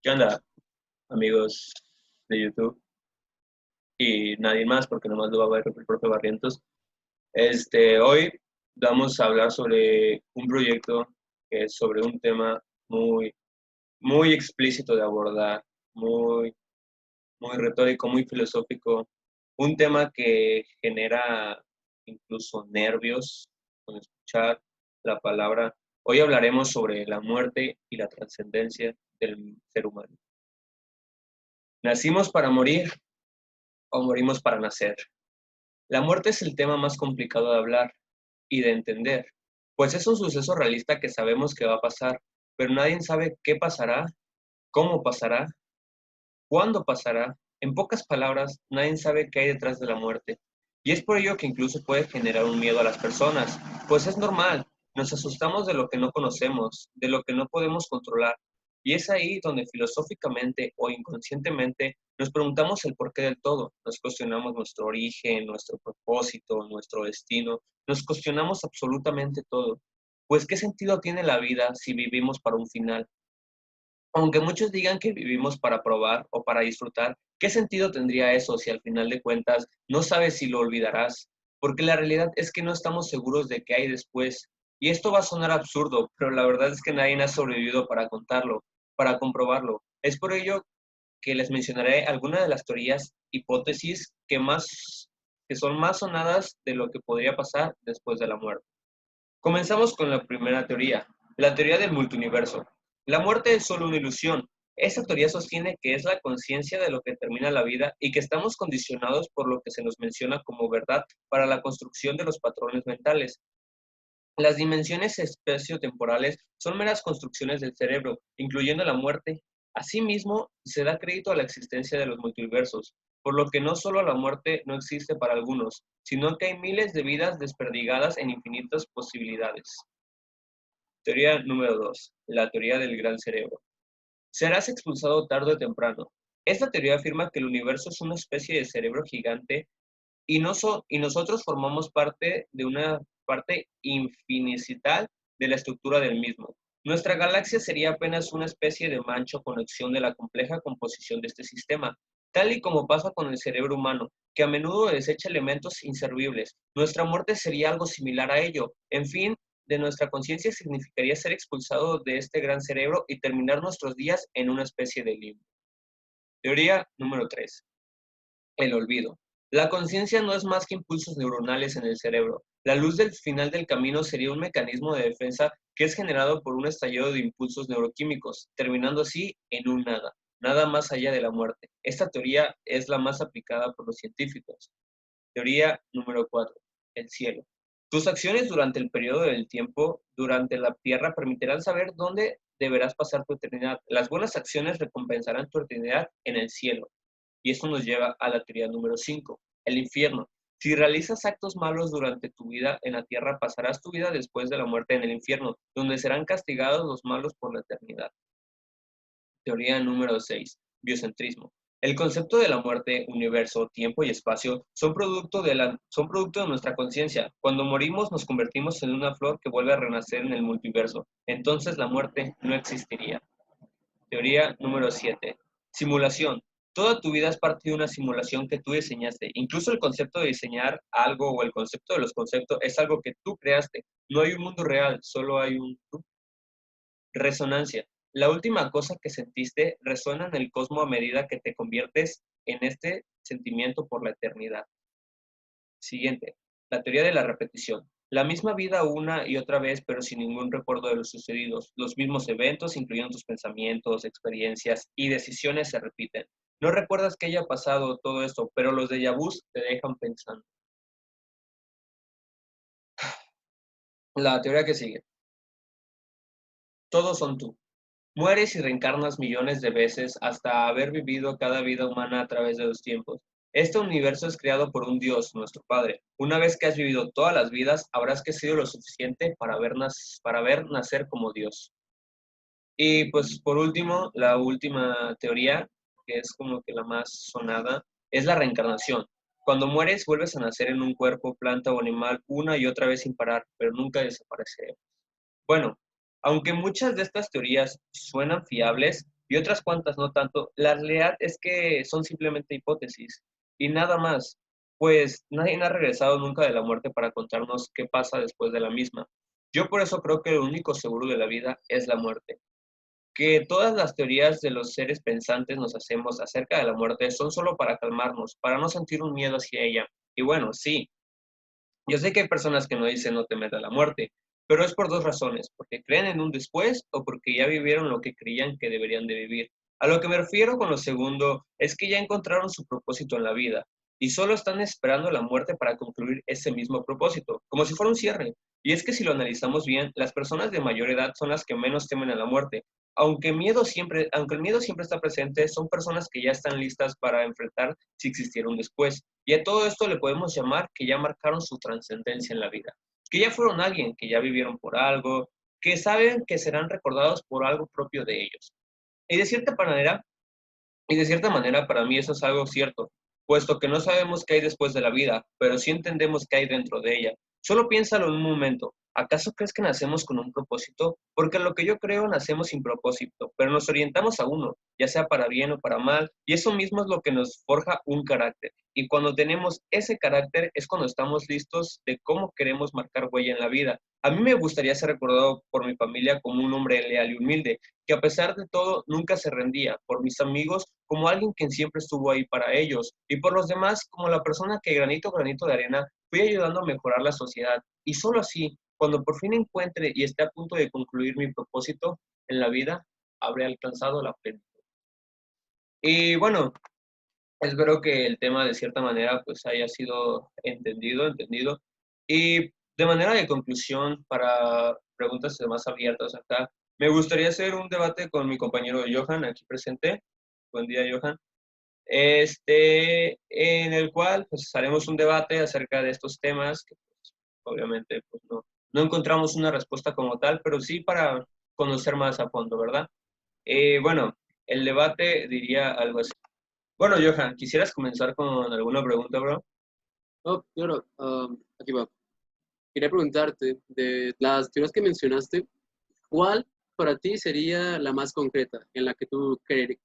¿Qué onda, amigos de YouTube? Y nadie más, porque nomás lo va a ver el profe Barrientos. Hoy vamos a hablar sobre un proyecto que es sobre un tema muy, muy explícito de abordar, muy, muy retórico, muy filosófico, un tema que genera incluso nervios con escuchar la palabra. Hoy hablaremos sobre la muerte y la trascendencia del ser humano. ¿Nacimos para morir o morimos para nacer? La muerte es el tema más complicado de hablar y de entender, pues es un suceso realista que sabemos que va a pasar, pero nadie sabe qué pasará, cómo pasará, cuándo pasará. En pocas palabras, nadie sabe qué hay detrás de la muerte. Y es por ello que incluso puede generar un miedo a las personas, pues es normal, nos asustamos de lo que no conocemos, de lo que no podemos controlar. Y es ahí donde filosóficamente o inconscientemente nos preguntamos el porqué del todo, nos cuestionamos nuestro origen, nuestro propósito, nuestro destino, nos cuestionamos absolutamente todo. Pues ¿qué sentido tiene la vida si vivimos para un final? Aunque muchos digan que vivimos para probar o para disfrutar, ¿qué sentido tendría eso si al final de cuentas no sabes si lo olvidarás? Porque la realidad es que no estamos seguros de qué hay después. Y esto va a sonar absurdo, pero la verdad es que nadie ha sobrevivido para contarlo, para comprobarlo. Es por ello que les mencionaré algunas de las teorías, hipótesis que son más sonadas de lo que podría pasar después de la muerte. Comenzamos con la primera teoría, la teoría del multiuniverso. La muerte es solo una ilusión. Esta teoría sostiene que es la conciencia de lo que termina la vida y que estamos condicionados por lo que se nos menciona como verdad para la construcción de los patrones mentales. Las dimensiones espaciotemporales son meras construcciones del cerebro, incluyendo la muerte. Asimismo, se da crédito a la existencia de los multiversos, por lo que no solo la muerte no existe para algunos, sino que hay miles de vidas desperdigadas en infinitas posibilidades. Teoría número 2. La teoría del gran cerebro. Serás expulsado tarde o temprano. Esta teoría afirma que el universo es una especie de cerebro gigante y nosotros formamos parte de una parte infinitesimal de la estructura del mismo. Nuestra galaxia sería apenas una especie de mancha o conexión de la compleja composición de este sistema, tal y como pasa con el cerebro humano, que a menudo desecha elementos inservibles. Nuestra muerte sería algo similar a ello. En fin, de nuestra conciencia significaría ser expulsado de este gran cerebro y terminar nuestros días en una especie de limbo. Teoría número 3. El olvido. La conciencia no es más que impulsos neuronales en el cerebro. La luz del final del camino sería un mecanismo de defensa que es generado por un estallido de impulsos neuroquímicos, terminando así en un nada, nada más allá de la muerte. Esta teoría es la más aplicada por los científicos. Teoría número 4. El cielo. Tus acciones durante el periodo del tiempo durante la tierra permitirán saber dónde deberás pasar tu eternidad. Las buenas acciones recompensarán tu eternidad en el cielo. Y esto nos lleva a la teoría número 5, el infierno. Si realizas actos malos durante tu vida en la tierra, pasarás tu vida después de la muerte en el infierno, donde serán castigados los malos por la eternidad. Teoría número 6, biocentrismo. El concepto de la muerte, universo, tiempo y espacio son producto de nuestra conciencia. Cuando morimos nos convertimos en una flor que vuelve a renacer en el multiverso. Entonces la muerte no existiría. Teoría número 7. Simulación. Toda tu vida es parte de una simulación que tú diseñaste. Incluso el concepto de diseñar algo o el concepto de los conceptos es algo que tú creaste. No hay un mundo real, solo hay un tú. Resonancia. La última cosa que sentiste resuena en el cosmos a medida que te conviertes en este sentimiento por la eternidad. Siguiente. La teoría de la repetición. La misma vida una y otra vez, pero sin ningún recuerdo de los sucedidos. Los mismos eventos, incluyendo tus pensamientos, experiencias y decisiones, se repiten. No recuerdas que haya pasado todo esto, pero los déjà vus te dejan pensando. La teoría que sigue. Todos son tú. Mueres y reencarnas millones de veces hasta haber vivido cada vida humana a través de los tiempos. Este universo es creado por un Dios, nuestro Padre. Una vez que has vivido todas las vidas, habrás crecido lo suficiente para ver nacer como Dios. Y pues por último, la última teoría, que es como que la más sonada, es la reencarnación. Cuando mueres, vuelves a nacer en un cuerpo, planta o animal una y otra vez sin parar, pero nunca desapareceremos. Bueno, aunque muchas de estas teorías suenan fiables, y otras cuantas no tanto, la realidad es que son simplemente hipótesis y nada más, pues nadie ha regresado nunca de la muerte para contarnos qué pasa después de la misma. Yo por eso creo que lo único seguro de la vida es la muerte. Que todas las teorías de los seres pensantes nos hacemos acerca de la muerte son solo para calmarnos, para no sentir un miedo hacia ella. Y bueno, sí, yo sé que hay personas que no dicen no temer a la muerte, pero es por dos razones, porque creen en un después o porque ya vivieron lo que creían que deberían de vivir. A lo que me refiero con lo segundo es que ya encontraron su propósito en la vida y solo están esperando la muerte para concluir ese mismo propósito, como si fuera un cierre. Y es que si lo analizamos bien, las personas de mayor edad son las que menos temen a la muerte. Aunque el miedo siempre está presente, son personas que ya están listas para enfrentar si existiera un después. Y a todo esto le podemos llamar que ya marcaron su trascendencia en la vida, que ya fueron alguien, que ya vivieron por algo, que saben que serán recordados por algo propio de ellos. Y de cierta manera, y de cierta manera para mí eso es algo cierto, puesto que no sabemos qué hay después de la vida, pero sí entendemos qué hay dentro de ella. Solo piénsalo en un momento. ¿Acaso crees que nacemos con un propósito? Porque lo que yo creo nacemos sin propósito, pero nos orientamos a uno, ya sea para bien o para mal, y eso mismo es lo que nos forja un carácter. Y cuando tenemos ese carácter es cuando estamos listos de cómo queremos marcar huella en la vida. A mí me gustaría ser recordado por mi familia como un hombre leal y humilde, que a pesar de todo nunca se rendía, por mis amigos como alguien que siempre estuvo ahí para ellos, y por los demás como la persona que granito a granito de arena fui ayudando a mejorar la sociedad. Y solo así, cuando por fin encuentre y esté a punto de concluir mi propósito en la vida, habré alcanzado la plenitud. Y bueno, espero que el tema de cierta manera pues haya sido entendido. Y de manera de conclusión, para preguntas más abiertas acá, me gustaría hacer un debate con mi compañero Johan, aquí presente. Buen día, Johan. En el cual pues haremos un debate acerca de estos temas que pues, obviamente pues, no encontramos una respuesta como tal, pero sí para conocer más a fondo, ¿verdad? Bueno, el debate diría algo así. Bueno, Johan, ¿quisieras comenzar con alguna pregunta, bro? Oh, claro, aquí va. Quería preguntarte, de las teorías que mencionaste, ¿cuál para ti sería la más concreta en la que tú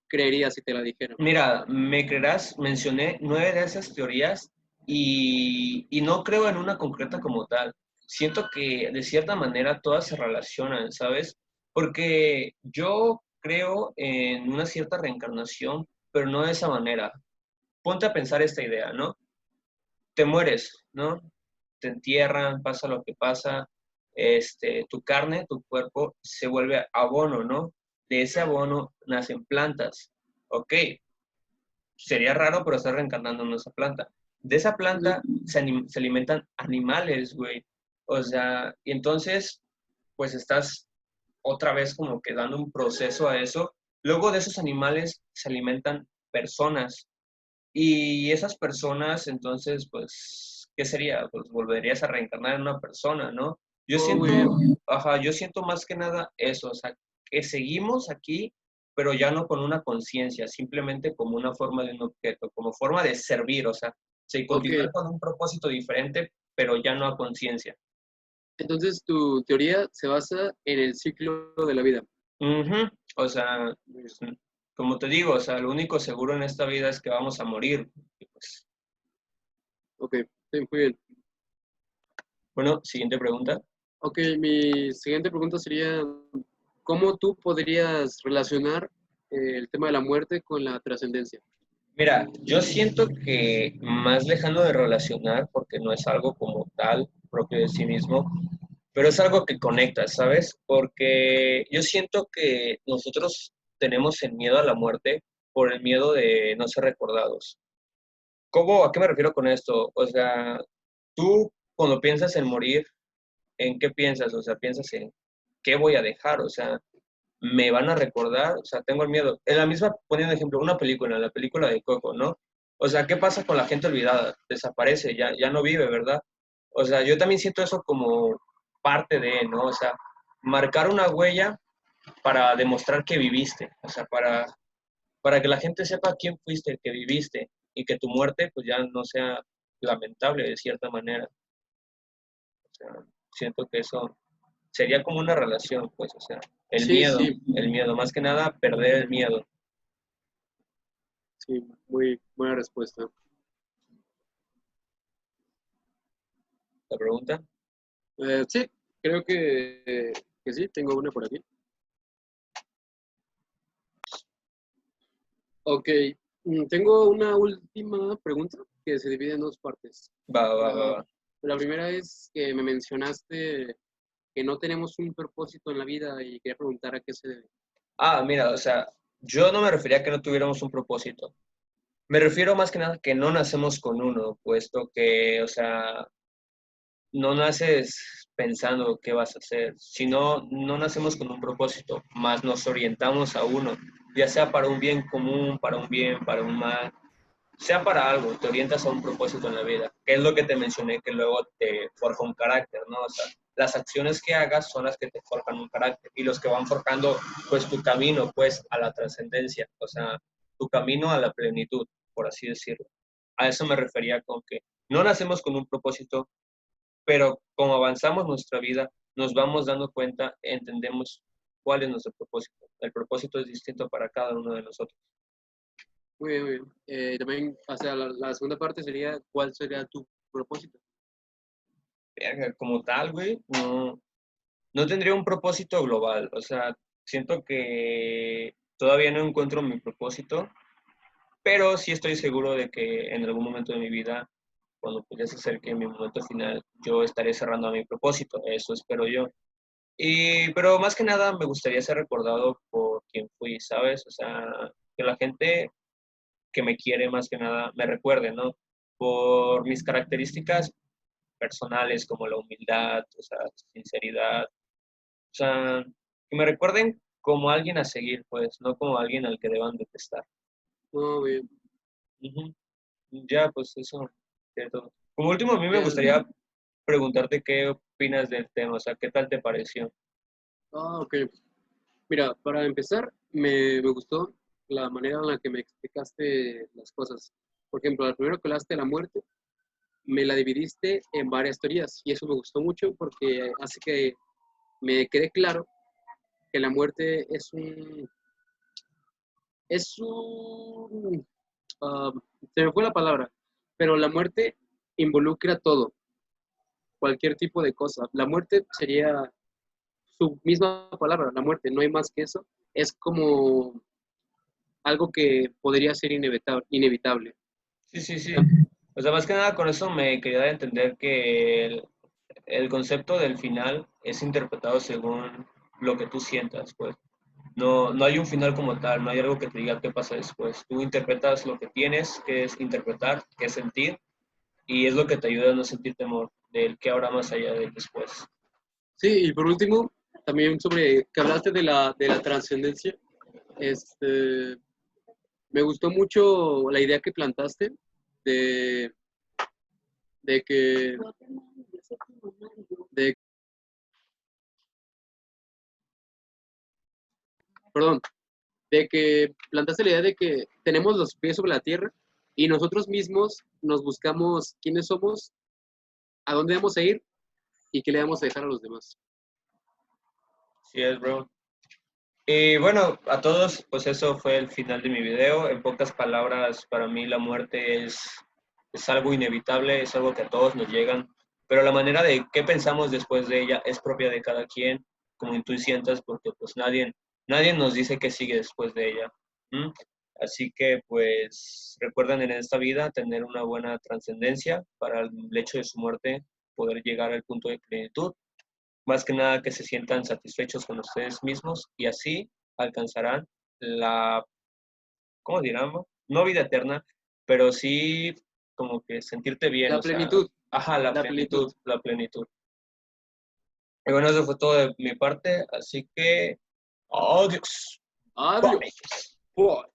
creerías si te la dijeran? Mira, me creerás, mencioné 9 de esas teorías y no creo en una concreta como tal. Siento que de cierta manera todas se relacionan, ¿sabes? Porque yo creo en una cierta reencarnación, pero no de esa manera. Ponte a pensar esta idea, ¿no? Te mueres, ¿no? Te entierran, pasa lo que pasa, tu carne, tu cuerpo se vuelve abono, ¿no? De ese abono nacen plantas. Ok, sería raro, pero estás reencarnando en esa planta. De esa Ujú. planta se alimentan animales, güey. O sea, y entonces, pues estás otra vez como que dando un proceso a eso. Luego de esos animales se alimentan personas. Y esas personas, entonces, pues, ¿qué sería? Pues volverías a reencarnar en una persona, ¿no? Yo Oh, siento, muy bien. yo siento más que nada eso, o sea, que seguimos aquí, pero ya no con una conciencia, simplemente como una forma de un objeto, como forma de servir, o sea, sí, Ok, continuar con un propósito diferente, pero ya no a conciencia. entonces tu teoría se basa en el ciclo de la vida. Ujú. O sea, Muy bien. como te digo, o sea, lo único seguro en esta vida es que vamos a morir. Y pues, Ok, sí, muy bien. bueno, siguiente pregunta. Ok, mi siguiente pregunta sería, ¿cómo tú podrías relacionar el tema de la muerte con la trascendencia? Mira, yo siento que más lejano de relacionar, porque no es algo como tal propio de sí mismo, pero es algo que conecta, ¿sabes? Porque yo siento que nosotros tenemos el miedo a la muerte por el miedo de no ser recordados. ¿Cómo, a qué me refiero con esto? O sea, tú cuando piensas en morir, ¿en qué piensas? O sea, piensas en qué voy a dejar, o sea, me van a recordar, o sea, tengo el miedo. En la misma, poniendo ejemplo, una película, la película de Coco, ¿no? O sea, ¿qué pasa con la gente olvidada? Desaparece, ya no vive, ¿verdad? O sea, yo también siento eso como parte de, ¿no? O sea, marcar una huella para demostrar que viviste, o sea, para que la gente sepa quién fuiste, que viviste y que tu muerte pues ya no sea lamentable de cierta manera. O sea, siento que eso. sería como una relación, pues, o sea, Sí, sí, el miedo, más que nada perder el miedo. sí, muy buena respuesta. La pregunta, Sí, creo que sí, tengo una por aquí. Ok, tengo una última pregunta que se divide en dos partes. va, va, va, La, va. la primera es que me mencionaste que no tenemos un propósito en la vida y quería preguntar a qué se debe. Ah, mira, o sea, yo no me refería a que no tuviéramos un propósito. Me refiero más que nada que no nacemos con uno, puesto que, o sea, no naces pensando qué vas a hacer, sino no nacemos con un propósito, más nos orientamos a uno, ya sea para un bien común, para un bien, para un mal, sea para algo, te orientas a un propósito en la vida, que es lo que te mencioné, que luego te forja un carácter, ¿no? O sea, las acciones que hagas son las que te forjan un carácter y los que van forjando, pues, tu camino, pues, a la trascendencia, o sea, tu camino a la plenitud, por así decirlo. A eso me refería con que no nacemos con un propósito, pero como avanzamos nuestra vida, nos vamos dando cuenta, entendemos cuál es nuestro propósito. El propósito es distinto para cada uno de nosotros. Muy bien, muy bien. También, o sea, la segunda parte sería, ¿cuál sería tu propósito? Verga, como tal, güey, no tendría un propósito global. O sea, siento que todavía no encuentro mi propósito, pero sí estoy seguro de que en algún momento de mi vida, cuando pues ya se acerque mi momento final, yo estaré cerrando a mi propósito. Eso espero yo. Pero más que nada me gustaría ser recordado por quien fui, ¿sabes? O sea, que la gente que me quiere más que nada me recuerde, ¿no? Por mis características personales como la humildad, o sea, sinceridad, o sea, que me recuerden como alguien a seguir, pues, no como alguien al que deban detestar. Muy bien. Ujú. Ya, pues eso es todo. Como último, a mí me Bien. gustaría preguntarte qué opinas del tema, o sea, ¿qué tal te pareció? Ok. Mira, para empezar, me gustó la manera en la que me explicaste las cosas. Por ejemplo, al primero que hablaste de la muerte, me la dividiste en varias teorías y eso me gustó mucho porque hace que me quede claro que la muerte es un, ah, se me fue la palabra, pero la muerte involucra todo, cualquier tipo de cosa. La muerte sería su misma palabra, la muerte, no hay más que eso. Es como algo que podría ser inevitable. Sí, sí, sí. O sea, más que nada con eso me quería dar a entender que el concepto del final es interpretado según lo que tú sientas, pues. No hay un final como tal, no hay algo que te diga qué pasa después. Tú interpretas lo que tienes, que es interpretar, que es sentir, y es lo que te ayuda a no sentir temor del que habrá más allá del después. Sí, y por último, también sobre que hablaste de la trascendencia, este, me gustó mucho la idea que plantaste de, de que, de, perdón, de que plantaste la idea de que tenemos los pies sobre la tierra y nosotros mismos nos buscamos quiénes somos, a dónde vamos a ir y qué le vamos a dejar a los demás. Sí es, bro. Y bueno, a todos, pues eso fue el final de mi video. En pocas palabras, para mí la muerte es algo inevitable, es algo que a todos nos llegan, pero la manera de qué pensamos después de ella es propia de cada quien, como tú sientas, porque pues nadie nos dice qué sigue después de ella. ¿Mm? Así que pues recuerden en esta vida tener una buena trascendencia para el hecho de su muerte, poder llegar al punto de plenitud, más que nada que se sientan satisfechos con ustedes mismos y así alcanzarán la, ¿cómo dirán? No vida eterna, pero sí como que sentirte bien, La o sea, plenitud, ajá, la plenitud. la plenitud. Y bueno, eso fue todo de mi parte, así que adiós. Adiós. Bye. Bye.